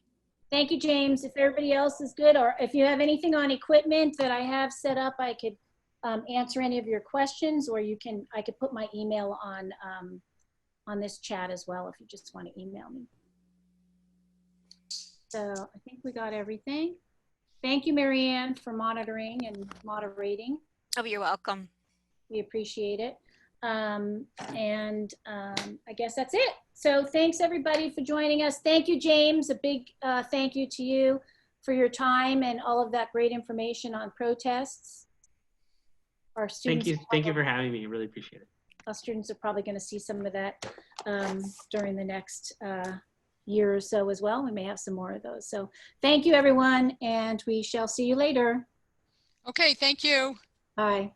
Thank you, James. If everybody else is good, or if you have anything on equipment that I have set up, I could answer any of your questions, or I could put my email on this chat as well if you just want to email me. So I think we got everything. Thank you, Marianne, for monitoring and moderating. Oh, you're welcome. We appreciate it. I guess that's it. So thanks everybody for joining us. Thank you, James. A big thank you to you for your time and all of that great information on protests. Our students. Thank you for having me. I really appreciate it. Our students are probably going to see some of that during the next year or so as well. We may have some more of those. So thank you, everyone, and we shall see you later. Okay, thank you. Bye.